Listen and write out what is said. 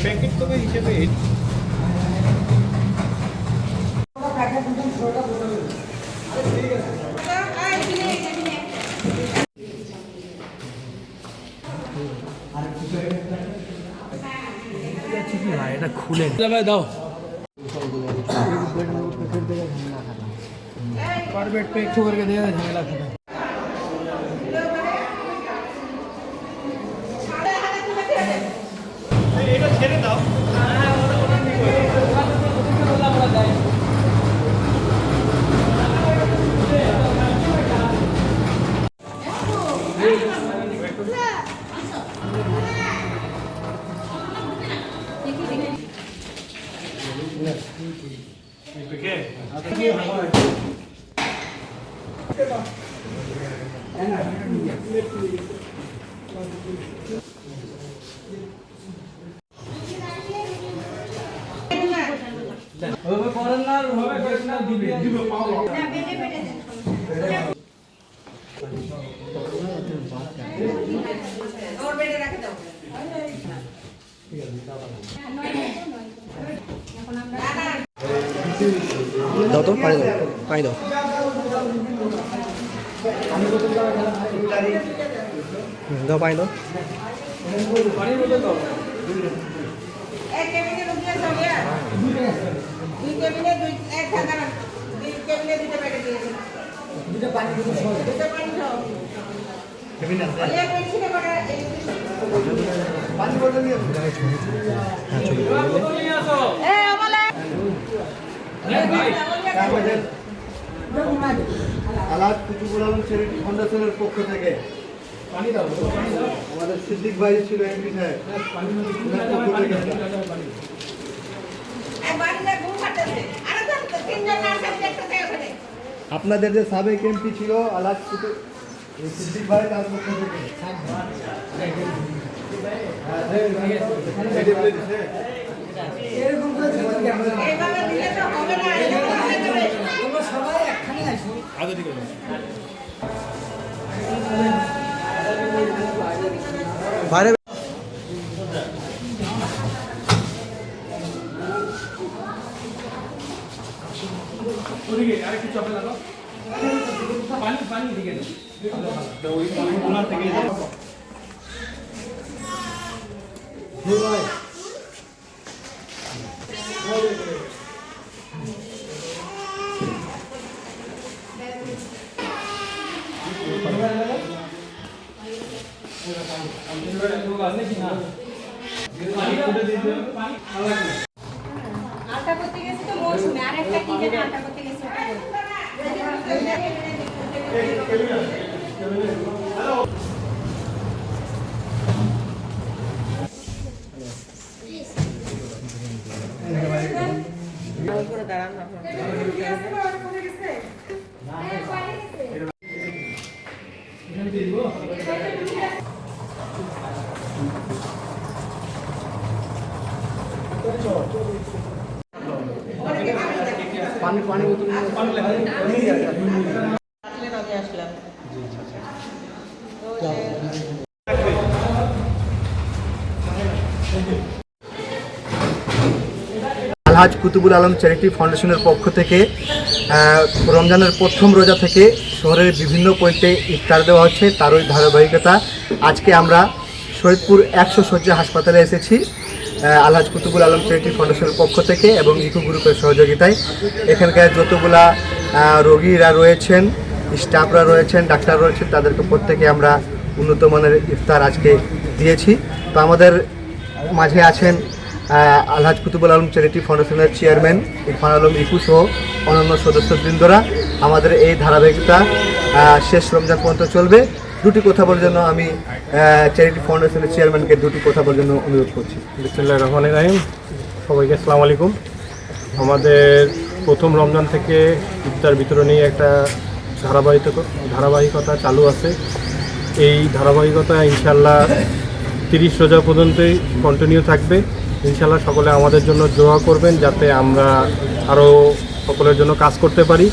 Packet তবে হিসেবে এটা খুলে দাও कार्पेट पे एक ठो करके दे झमेला खत्म এটা ছেড়ে দাও দাও তো পানি দাও পানি দাও দাও পানি দাও एक कैबिनेट रुपया हो गया दुई कैबिनेट दुई एक खाता दुई कैबिनेट दुईटा पैकेट दिए दुईटा पानी दो कैबिनेट एक पेंसिल बड़ा पानी बोतल दिए हां चलो ए अमला ए भाई আলাদ কুতুবুল আলম চ্যারিটি ফাউন্ডেশনের পক্ষ থেকে পানি দাও আমাদের সিদ্দিক ভাই ছিল এমপি সাহেব পানি ए बारी में घूम खाते थे अरे तो तीन जन नाम सब्जेक्ट थे ওখানে আপনাদের যে সাবেক এমপি ছিল আলাদ কুতুব সিদ্দিক ভাই তার পক্ষ থেকে এরকম করে এইভাবে দিলে তো হবে না তোমরা সবাই একখানে আসো আগে ঠিক আছে বাইরে ওদিকে আরেকটু চাপে লাগাও পানি দিকে দাও ওই ওনার থেকে আটা করতে গেছে তো মৌসুমে আরেকটা কি জানে আটা করতে গেছে ওটা দাঁড়ান না পানি পানি বোতল আসলাম আলহাজ কুতুবুল আলম চ্যারিটি ফাউন্ডেশনের পক্ষ থেকে রমজানের প্রথম রোজা থেকে শহরের বিভিন্ন পয়েন্টে ইফতার দেওয়া হচ্ছে তারই ধারাবাহিকতা আজকে আমরা শহীদপুর 100 শয্যা হাসপাতালে এসেছি আলহাজ কুতুবুল আলম চ্যারিটি ফাউন্ডেশনের পক্ষ থেকে এবং ইকো গ্রুপের সহযোগিতায় এখানকার যতগুলা রোগীরা রয়েছেন স্টাফরা রয়েছেন ডাক্তার রয়েছেন তাদেরকে প্রত্যেকে আমরা উন্নত মানের ইফতার আজকে দিয়েছি তো আমাদের মাঝে আছেন আলহাজ কুতুবুল আলম চ্যারিটি ফাউন্ডেশনের চেয়ারম্যান ইরফান আলম ইকু সহ অন্যান্য সদস্যবৃন্দরা আমাদের এই ধারাবাহিকতা শেষ রমজান পর্যন্ত চলবে দুটি কথা বলার জন্য আমি চ্যারিটি ফাউন্ডেশনের চেয়ারম্যানকে দুটি কথা বলার জন্য অনুরোধ করছি বিসমিল্লাহির রহমানির রহিম সবাইকে আসসালামু আলাইকুম আমাদের প্রথম রমজান থেকে ইফতার বিতরণী একটা ধারাবাহিকতা চালু আছে এই ধারাবাহিকতা ইনশাআল্লাহ 30 রোজা পর্যন্তই কন্টিনিউ থাকবে ইনশাল্লাহ সকলে আমাদের জন্য দোয়া করবেন যাতে আমরা আরও সকলের জন্য কাজ করতে পারি।